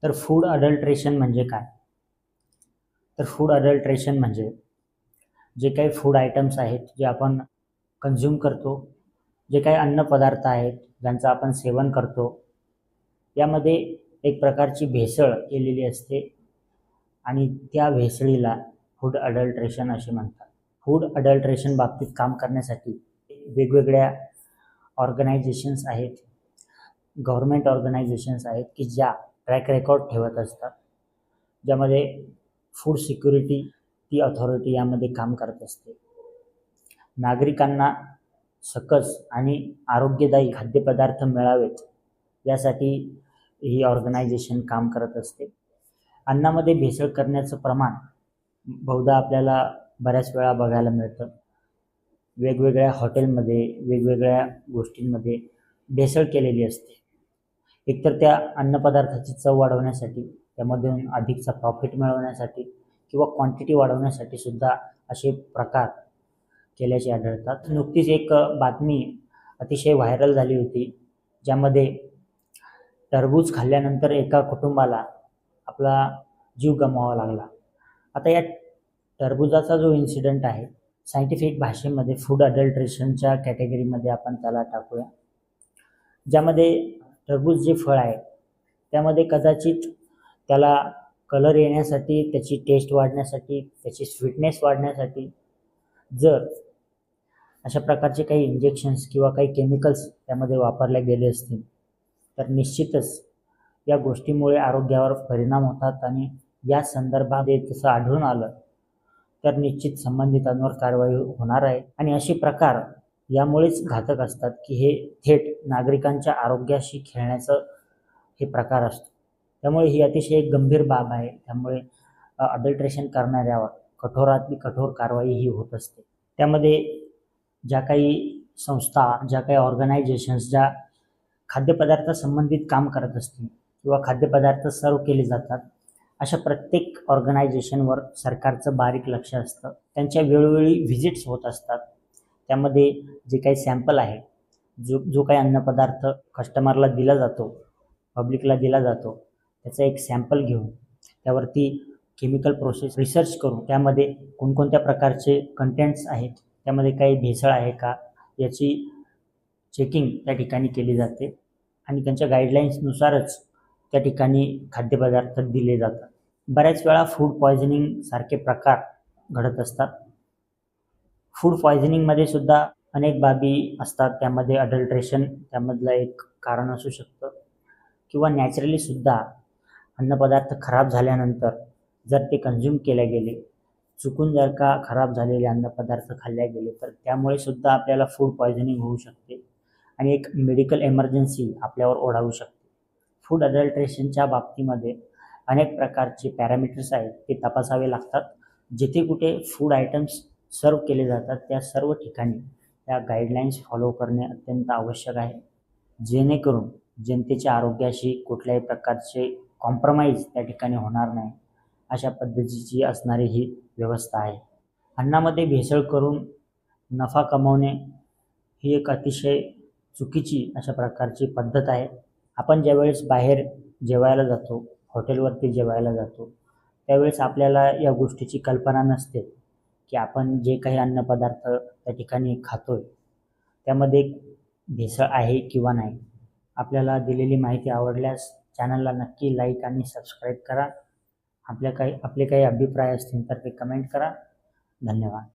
तर food adulteration म्हणजे काय? तर फूड अडल्ट्रेशन म्हणजे जे काही फूड आयटम्स आहेत जे आपण कंझ्युम करतो, जे काही अन्नपदार्थ आहेत ज्यांचं आपण सेवन करतो, यामध्ये एक प्रकारची भेसळ केलेली असते आणि त्या भेसळीला फूड अडल्ट्रेशन असे म्हणतात. फूड अडल्ट्रेशन बाबतीत काम करण्यासाठी वेगवेगळ्या ऑर्गनायझेशन्स आहेत, गव्हर्नमेंट ऑर्गनायझेशन्स आहेत की ज्या ट्रॅक रेकॉर्ड ठेवत असतात, ज्यामध्ये फूड सिक्युरिटी ती अथॉरिटी यामध्ये काम करत असते. नागरिकांना सकस आणि आरोग्यदायी खाद्यपदार्थ मिळावेत यासाठी ही ऑर्गनायझेशन काम करत असते. अन्नामध्ये भेसळ करण्याचं प्रमाण बहुधा आपल्याला बऱ्याच वेळा बघायला मिळतं. वेगवेगळ्या हॉटेलमध्ये वेगवेगळ्या गोष्टींमध्ये भेसळ केलेली असते. एकतर त्या अन्नपदार्थाची चव वाढवण्यासाठी, त्यामधून अधिकचा प्रॉफिट मिळवण्यासाठी किंवा क्वांटिटी वाढवण्यासाठी सुद्धा असे प्रकार केल्याचे आढळतात. नुकतीच एक बातमी अतिशय व्हायरल झाली होती, ज्यामध्ये टरबूज खाल्ल्यानंतर एका कुटुंबाला आपला जीव गमवावा लागला. आता या टरबुजाचा जो इन्सिडेंट आहे, सायंटिफिक भाषेमध्ये फूड अडल्ट्रेशनच्या कॅटेगरीमध्ये आपण त्याला टाकूया. ज्यामध्ये टरबूज जे फळ आहे त्यामध्ये कदाचित त्याला कलर येण्यासाठी, त्याची टेस्ट वाढण्यासाठी, त्याची स्वीटनेस वाढण्यासाठी जर अशा प्रकारचे काही इंजेक्शन्स किंवा काही केमिकल्स त्यामध्ये वापरले गेले असतील तर निश्चितच या गोष्टीमुळे आरोग्यावर परिणाम होतात आणि या संदर्भात जसं आढळून आलं तर निश्चित संबंधितांवर कारवाई होणार आहे. आणि असे प्रकार यामुळेच घातक असतात की हे थेट नागरिकांच्या आरोग्याशी खेळण्याचं हे प्रकार असतो. त्यामुळे ही अतिशय एक गंभीर बाब आहे. त्यामुळे अडल्ट्रेशन करणाऱ्यावर कठोरातली कठोर कारवाई ही होत असते. त्यामध्ये ज्या काही संस्था, ज्या काही ऑर्गनायझेशन्स ज्या खाद्यपदार्थासंबंधित काम करत असतील किंवा खाद्यपदार्थ सर्व केले जातात, अशा प्रत्येक ऑर्गनायझेशनवर सरकारचं बारीक लक्ष असतं. त्यांच्या वेळोवेळी व्हिजिट्स होत असतात. त्यामध्ये जे काही सॅम्पल आहे, जो काही अन्नपदार्थ कस्टमरला दिला जातो, पब्लिकला दिला जातो, त्याचा एक सॅम्पल घेऊन त्यावरती केमिकल प्रोसेस रिसर्च करून त्यामध्ये कोणकोणत्या प्रकारचे कंटेंट्स आहेत, त्यामध्ये काही भेसळ आहे का याची चेकिंग त्या ठिकाणी केली जाते आणि त्यांच्या गाईडलाईन्सनुसारच त्या ठिकाणी खाद्यपदार्थ दिले जातात. बऱ्याच वेळा फूड पॉयझनिंग सारखे प्रकार घडत असतात. फूड पॉयझनिंगमध्ये सुद्धा अनेक बाबी असतात. त्यामध्ये अडल्ट्रेशन त्यामधलं एक कारण असू शकतं किंवा नॅचरली सुद्धा अन्नपदार्थ खराब झाल्यानंतर जर ते कंझ्युम केले गेले, चुकून जर का खराब झालेले अन्नपदार्थ खाल्ले गेले तर त्यामुळे सुद्धा आपल्याला फूड पॉयझनिंग होऊ शकते आणि एक मेडिकल एमर्जन्सी आपल्यावर ओढावू शकते. फूड अडल्ट्रेशनच्या बाबतीमध्ये अनेक प्रकारचे पॅरामीटर्स आहेत ते तपासावे लागतात. जिथे कुठे फूड आयटम्स सर्व केले जातात त्या सर्व ठिकाणी त्या गाईडलाईन्स फॉलो करणे अत्यंत आवश्यक आहे, जेणेकरून जनतेच्या आरोग्याशी कुठल्याही प्रकारचे कॉम्प्रोमाइज त्या ठिकाणी होणार नाही, अशा पद्धतीची असणारी ही व्यवस्था आहे. अन्नामध्ये भेसळ करून नफा कमवणे ही एक अतिशय चुकीची अशा प्रकारची पद्धत आहे. आपण ज्यावेळेस बाहेर जेवायला जातो, हॉटेलवरती जेवायला जातो, त्यावेळेस आपल्याला या गोष्टीची कल्पना नसते की आपण जे काही अन्नपदार्थ त्या ठिकाणी खातोय त्यामध्ये भेसळ आहे किंवा नाही. आपल्याला दिलेली माहिती आवडल्यास चॅनलला नक्की लाईक आणि सबस्क्राईब करा. आपले काही अभिप्राय असतील तर ते कमेंट करा. धन्यवाद.